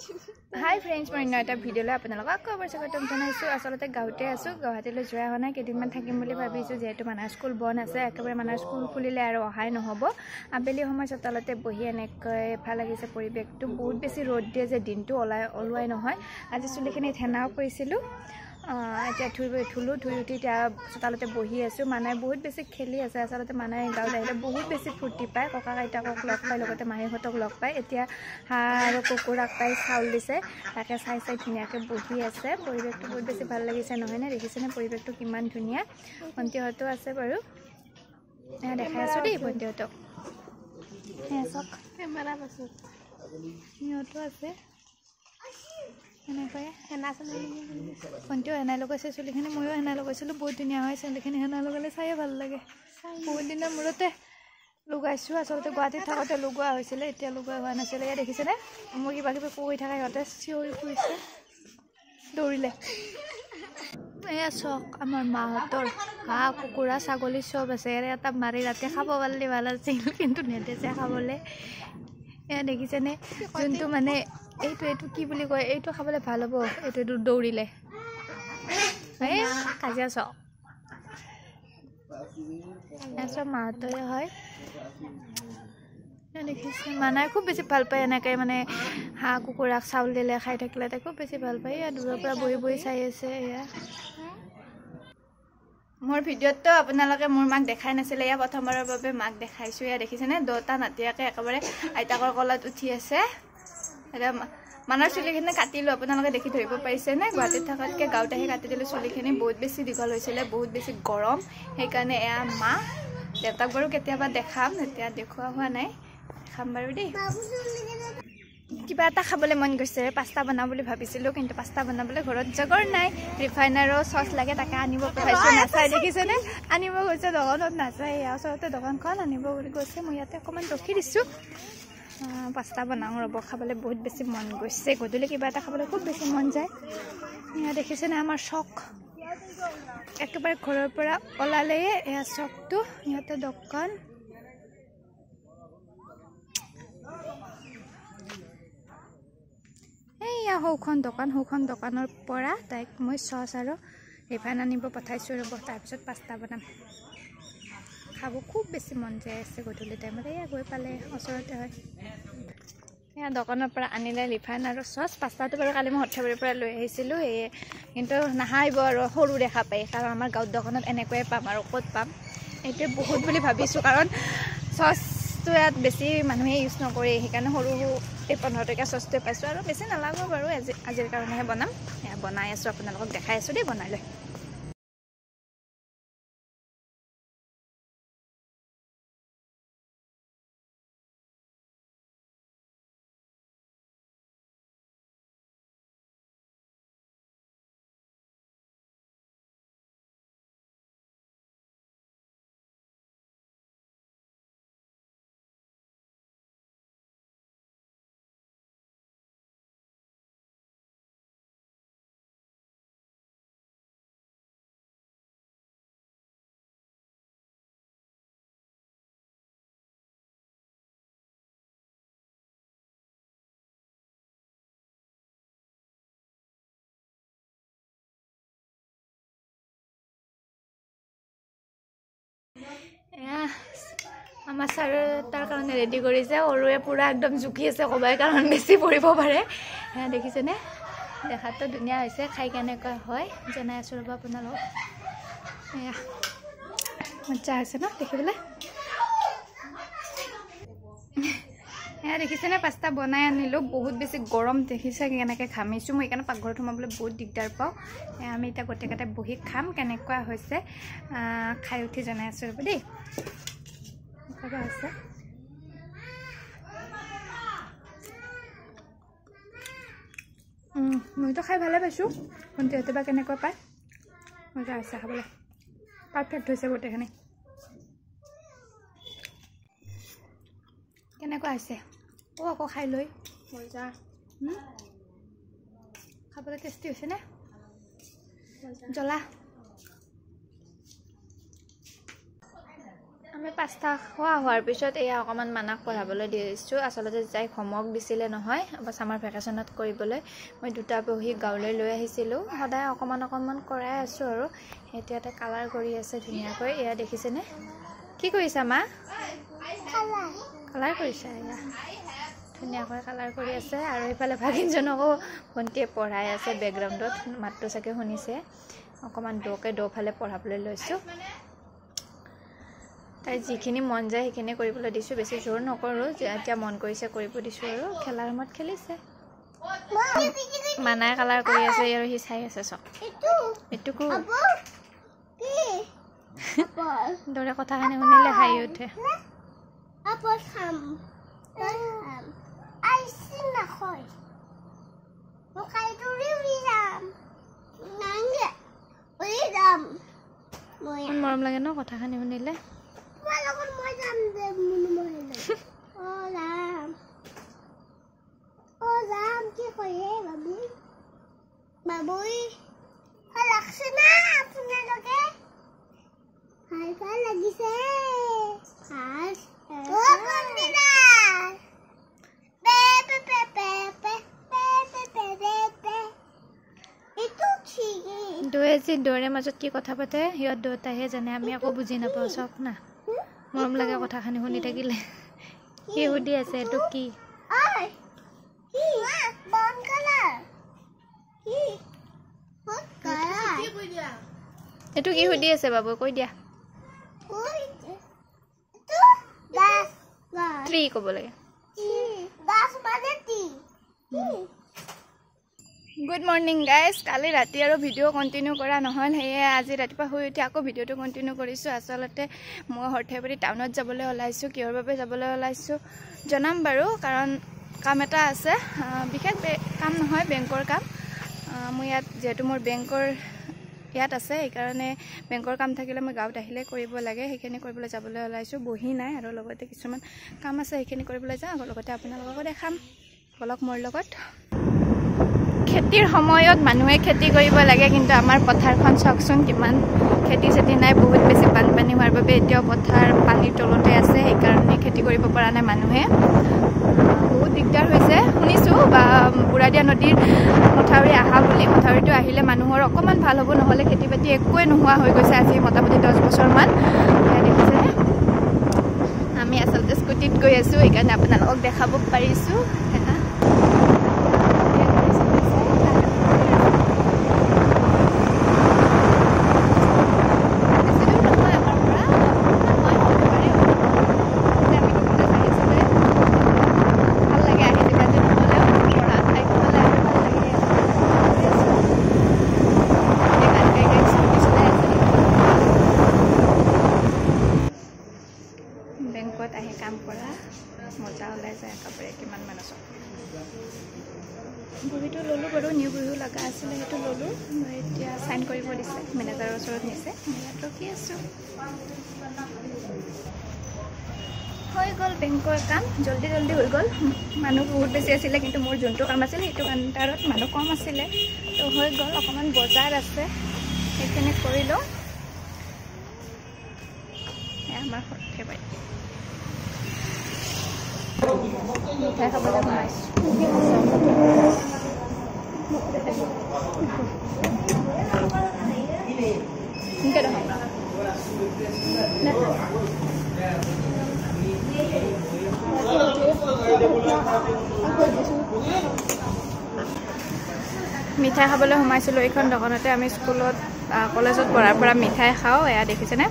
হাই friends, মই এটা ভিডিঅ'লৈ আপোনালোকক আকৌ স্বাগতম জনাইছোঁ। আচলতে গাঁৱতে আছোঁ, গুৱাহাটীলৈ যোৱা হোৱা নাই। কেইদিনমান থাকিম বুলি ভাবিছোঁ, যিহেতু মানাহ স্কুল বন্ধ আছে। একেবাৰে মানাহ স্কুল খুলিলে আৰু অহাই নহ'ব। আবেলি সময় চোতালতে বহি এনেকৈ ভাল লাগিছে পৰিৱেশটো। বহুত বেছি ৰ'দ দিয়ে যে দিনটো ওলোৱাই নহয়। আজি চুলিখিনি হেনাও কৰিছিলোঁ, এতিয়া ধুই উঠি এতিয়া চোতালতে বহি আছোঁ। মানাই বহুত বেছি খেলি আছে। আচলতে মানাই গাঁৱত আহিলে বহুত বেছি ফূৰ্তি পায়, ককা আইতাকক লগ পায়, লগতে মাহীহঁতক লগ পায়। এতিয়া হাঁহ আৰু কুকুৰাক তাই চাউল দিছে, তাকে চাই ধুনীয়াকৈ বহি আছে। পৰিৱেশটো বহুত বেছি ভাল লাগিছে নহয়নে? দেখিছেনে পৰিৱেশটো কিমান ধুনীয়া? ভণ্টিহঁতো আছে বাৰু, দেখাই আছোঁ দেই ভণ্টিহঁতক। চাওক কেমেৰা পাছত সিহঁতো আছে এনেকৈ হেনা চলি। ভণ্টিও হেনাই লগাইছে চুলিখিনি, ময়ো হেনা লগাইছিলোঁ। বহুত ধুনীয়া হয় চুলিখিনি, হেনা লগালে চায়ে ভাল লাগে। বহুত দিনৰ মূৰতে লগাইছোঁ। আচলতে গুৱাহাটীত থাকোঁতে লগোৱা হৈছিলে, এতিয়া লগোৱা হোৱা নাছিলে। এয়া দেখিছেনে মোৰ কিবা কিবি কৰি থাকে, সিহঁতে চিঞৰি ফুৰিছে দৌৰিলে। এয়া চাওক আমাৰ মাহঁতৰ হাঁহ কুকুৰা ছাগলী চব আছে। ইয়াৰে এটা মাৰি ৰাতি খাব পাৰিলে ভাল আছিল, কিন্তু নেদেছে খাবলৈ। এয়া দেখিছেনে যোনটো মানে এইটো কি বুলি কয়, এইটো খাবলৈ ভাল হ'ব। এইটো দৌৰিলে এই কাজিয়া চাওক। চব মাহঁতৰে হয়। দেখিছে মানাই খুব বেছি ভাল পায় এনেকৈ, মানে হাঁহ কুকুৰাক চাউল দিলে খাই থাকিলে তাই খুব বেছি ভাল পায়। এয়া দূৰৰ পৰা বহি বহি চাই আছে। এয়া মোৰ ভিডিঅ'ততো আপোনালোকে মোৰ মাক দেখাই নাছিলে, এয়া প্ৰথমবাৰৰ বাবে মাক দেখাইছোঁ। এয়া দেখিছেনে দুটা নাতিয়াকে একেবাৰে আইতাকৰ কলত উঠি আছে। এতিয়া মানৰ চুলিখিনি কাটিলোঁ, আপোনালোকে দেখি ধৰিব পাৰিছেনে? গুৱাহাটীত থকাতকৈ গাঁৱত আহি কাটি দিলোঁ চুলিখিনি। বহুত বেছি দীঘল হৈছিলে, বহুত বেছি গৰম, সেইকাৰণে এয়া মা। দেউতাক বাৰু কেতিয়াবা দেখাম, এতিয়া দেখুওৱা হোৱা নাই, দেখাম বাৰু দেই। কিবা এটা খাবলৈ মন গৈছে, পাস্তা বনাওঁ বুলি ভাবিছিলোঁ, কিন্তু পাস্তা বনাবলৈ ঘৰত জগৰ নাই। ৰিফাইন আৰু চচ লাগে, তাকে আনিব পঠাইছোঁ। নাচাই দেখিছেনে, আনিব গৈছে দোকানত, নাচাই। ওচৰতে দোকানখন আনিব বুলি কৈছে। মই ইয়াতে অকণমান ৰখি দিছোঁ, পাস্তা বনাওঁ ৰ'ব। খাবলৈ বহুত বেছি মন গৈছে, গধূলি কিবা এটা খাবলৈ খুব বেছি মন যায়। এয়া দেখিছেনে আমাৰ চখ, একেবাৰে ঘৰৰ পৰা ওলালেই এয়া চখটো। ইয়াতে দোকান, এইয়া সৌখন দোকানৰ পৰা তাইক মই চচ আৰু ৰিফাইন আনিব পঠাইছোঁ ৰ'ব। তাৰপিছত পাস্তা বনাম, খাব খুব বেছি মন যায় আছে গধূলি টাইমত। এয়া গৈ পালে, ওচৰতে হয়। এয়া দোকানৰ পৰা আনিলে ৰিফাইন আৰু চচ। পাস্তাটো বাৰু কালি মই সৰ্থেবাৰীৰ পৰা লৈ আহিছিলোঁ, সেয়ে কিন্তু নাহাৰিব আৰু সৰু দেখা পায়, কাৰণ আমাৰ গাঁৱৰ দোকানত এনেকৈয়ে পাম আৰু ক'ত পাম। এইটোৱে বহুত বুলি ভাবিছোঁ, কাৰণ চচটো ইয়াত বেছি মানুহে ইউজ নকৰে, সেইকাৰণে সৰু এই 15 টকীয়া চচটোৱে পাইছোঁ। আৰু বেছি নালাগব বাৰু, আজিৰ কাৰণেহে বনাম। এয়া বনাই আছোঁ, আপোনালোকক দেখাই আছোঁ দেই বনাই লৈ। এয়া আমাৰ ছাৰে তাৰ কাৰণে ৰেডি কৰিছে। সৰুৱে পূৰা একদম জুখি আছে ক'বাই, কাৰণ বেছি পৰিব পাৰে। এয়া দেখিছেনে, দেখাততো ধুনীয়া হৈছে, খাই কেনেকুৱা হয় জনাই আছোঁ ৰ'ব আপোনালোকক। এয়া মজা হৈছে ন দেখিবলৈ। এয়া দেখিছেনে পাস্তা বনাই আনিলোঁ, বহুত বেছি গৰম। দেখিছে কেনেকৈ ঘামিছোঁ মই, সেইকাৰণে পাকঘৰত সোমাবলৈ বহুত দিগদাৰ পাওঁ। আমি এতিয়া গোটেইকেইটাই বহি খাম, কেনেকুৱা হৈছে খাই উঠি জনাই আছোঁ ৰ'ব দেই। আছে মইতো খাই ভালে পাইছোঁ, ভণ্টিহঁতে বা কেনেকুৱা পায়। মজা হৈছে খাবলৈ, পাৰফেক্ট হৈছে গোটেইখিনি। কেনেকুৱা হৈছে আকৌ খাই লৈ মজা। খাবলৈ টেষ্টি হৈছেনে? জ্বলা আমি পাঁচটা খোৱা হোৱাৰ পিছত এয়া অকণমান মানাক পঢ়াবলৈ দি দিছোঁ আচলতে যাই হোমৱৰ্ক দিছিলে নহয় ছামাৰ ভেকেশ্যনত কৰিবলৈ মই দুটা বহী গাঁৱলৈ লৈ আহিছিলোঁ সদায় অকণমান কৰাই আছোঁ আৰু এতিয়াতে কালাৰ কৰি আছে ধুনীয়াকৈ এয়া দেখিছেনে কি কৰিছা মা কালাৰ কৰিছা এয়া ধুনীয়াকৈ কালাৰ কৰি আছে আৰু এইফালে ভাগিনজনকো ভণ্টিয়ে পঢ়াই আছে বেকগ্ৰাউণ্ডত মাতটো চাগে শুনিছে অকণমান দ'ফালে পঢ়াবলৈ লৈছোঁ তাই যিখিনি মন যায় সেইখিনি কৰিবলৈ দিছোঁ বেছি জোৰ নকৰোঁ এতিয়া মন কৰিছে কৰিব দিছোঁ আৰু খেলাৰ সময়ত খেলিছে মানাই কালাৰ কৰি আছে আৰু সি চাই আছে চব এইটোকো দৰে কথাখিনি শুনিলে হাঁহি উঠে মৰম লাগে ন কথাখিনি শুনিলে দুয়ে যি দৌৰে মাজত কি কথা পাতে সিহঁত দুটাহে জানে আমি আকৌ বুজি নাপাওঁ চব না মৰম লাগে কথাখিনি শুনি থাকিলে কি সুধি আছে এইটো কি এইটো কি সুধি আছে বাবু কৈ দিয়া ট্ৰী ক'ব লাগে গুড মৰ্ণিং গাইজ কালি ৰাতি আৰু ভিডিঅ' কণ্টিনিউ কৰা নহ'ল সেয়ে আজি ৰাতিপুৱা শুই উঠি আকৌ ভিডিঅ'টো কণ্টিনিউ কৰিছোঁ আচলতে মই সৰ্থেবাৰী টাউনত যাবলৈ ওলাইছোঁ কিহৰ বাবে যাবলৈ ওলাইছোঁ জনাম বাৰু কাৰণ কাম এটা আছে বিশেষ কাম নহয় বেংকৰ কাম মই ইয়াত যিহেতু মোৰ বেংকৰ ইয়াত আছে সেইকাৰণে বেংকৰ কাম থাকিলে মই গাঁৱত আহিলে কৰিব লাগে সেইখিনি কৰিবলৈ যাবলৈ ওলাইছোঁ বহি নাই আৰু লগতে কিছুমান কাম আছে সেইখিনি কৰিবলৈ যাওঁ আৰু লগতে আপোনালোককো দেখাম বলক মোৰ লগত খেতিৰ সময়ত মানুহে খেতি কৰিব লাগে কিন্তু আমাৰ পথাৰখন চাওকচোন কিমান খেতি চেতি নাই বহুত বেছি বানপানী হোৱাৰ বাবে এতিয়াও পথাৰ পানীৰ তলতে আছে সেইকাৰণে খেতি কৰিব পৰা নাই মানুহে বহুত দিগদাৰ হৈছে শুনিছোঁ বা বুঢ়াদিয়া নদীৰ মথাউৰি অহা বুলি মথাউৰিটো আহিলে মানুহৰ অকণমান ভাল হ'ব নহ'লে খেতি বাতি একোৱে নোহোৱা হৈ গৈছে আজি মোটামুটি 10 বছৰমান দেখিছেনে আমি আচলতে স্কুটিত গৈ আছোঁ সেইকাৰণে আপোনালোকক দেখাব পাৰিছোঁ বহীটো ল'লোঁ বাৰু নিউ বহীও লগা আছিলে সেইটো ল'লোঁ মই এতিয়া চাইন কৰিব দিছে মেনেজাৰৰ ওচৰত নিছে মই ইয়াত ৰখি আছোঁ হৈ গ'ল বেংকৰ কাম জল্দি হৈ গ'ল মানুহ বহুত বেছি আছিলে কিন্তু মোৰ যোনটো কাম আছিলে সেইটো কাউণ্টাৰত মানুহ কম আছিলে তো হৈ গ'ল অকণমান বজাৰ আছে সেইখিনি কৰি লওঁ আমাৰ সৰ্থেবাৰী মিঠাই খাবলৈ সোমাইছোঁ মিঠাই খাবলৈ সোমাইছিলোঁ এইখন দোকানতে আমি স্কুলত কলেজত পঢ়াৰ পৰা মিঠাই খাওঁ এয়া দেখিছেনে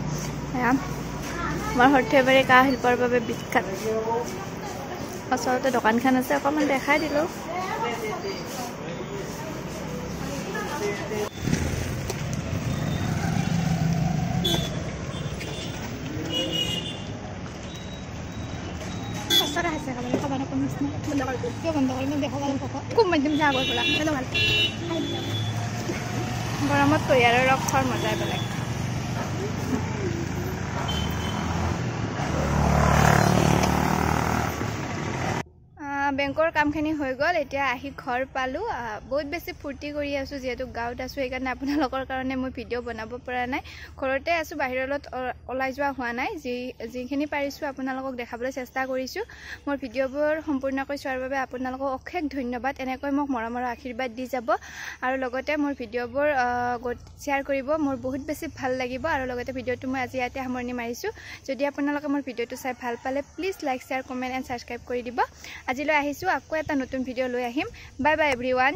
এয়া আমাৰ সৰ্থেবাৰী কাঁহ শিল্পৰ বাবে বিখ্যাত ওচৰতে দোকানখন আছে অকণমান দেখাই দিলোঁ গৰমত তৈয়াৰৰ ৰস খোৱাৰ মজাই বেলেগ বেংকৰ কামখিনি হৈ গ'ল এতিয়া আহি ঘৰ পালোঁ বহুত বেছি ফূৰ্তি কৰি আছোঁ যিহেতু গাঁৱত আছোঁ সেইকাৰণে আপোনালোকৰ কাৰণে মই ভিডিঅ' বনাব পৰা নাই ঘৰতে আছোঁ বাহিৰত ওলাই যোৱা হোৱা নাই যিখিনি পাৰিছোঁ আপোনালোকক দেখাবলৈ চেষ্টা কৰিছোঁ মোৰ ভিডিঅ'বোৰ সম্পূৰ্ণকৈ চোৱাৰ বাবে আপোনালোকক অশেষ ধন্যবাদ এনেকৈ মোক মৰমৰ আশীৰ্বাদ দি যাব আৰু লগতে মোৰ ভিডিঅ'বোৰ শ্বেয়াৰ কৰিব মোৰ বহুত বেছি ভাল লাগিব আৰু লগতে ভিডিঅ'টো মই আজি ইয়াতে সামৰণি মাৰিছোঁ যদি আপোনালোকে মোৰ ভিডিঅ'টো চাই ভাল পালে please like share comment and subscribe কৰি দিব আজিলৈ আহিছোঁ আকৌ এটা নতুন ভিডিঅ' লৈ আহিম বাই বাই এভৰিৱান